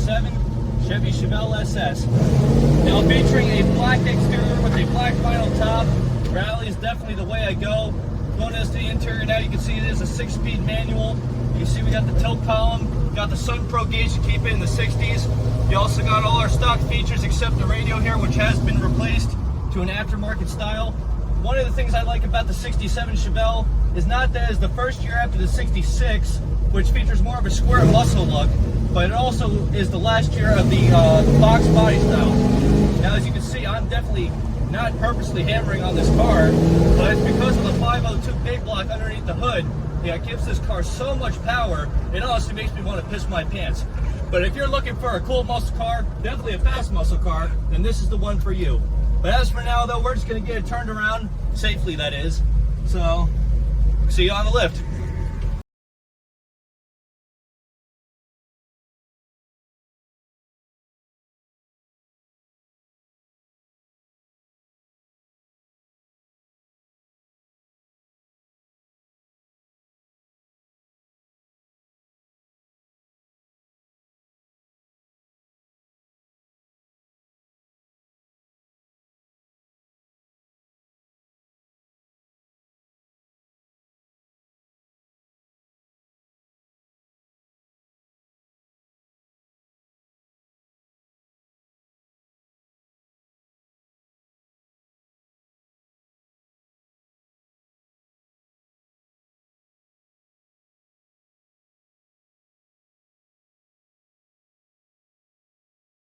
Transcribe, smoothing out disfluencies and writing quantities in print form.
67 Chevy Chevelle SS. Now featuring a black exterior with a black vinyl top. Rally is definitely the way I go. Going as to the interior now, you can see it is a 6-speed manual. You can see we got the tilt column, got the Sun Pro gauge to keep it in the 60s. You also got all our stock features except the radio here, which has been replaced to an aftermarket style. One of the things I like about the 67 Chevelle is not that it's the first year after the 66, which features more of a square muscle look, but it also is the last year of the box body style. Now, as you can see, I'm definitely not purposely hammering on this car, but it's because of the 502 big block underneath the hood. Yeah, it gives this car so much power, it honestly makes me want to piss my pants. But if you're looking for a cool muscle car, definitely a fast muscle car, then this is the one for you. But as for now, though, we're just going to get it turned around, safely that is. So, see you on the lift.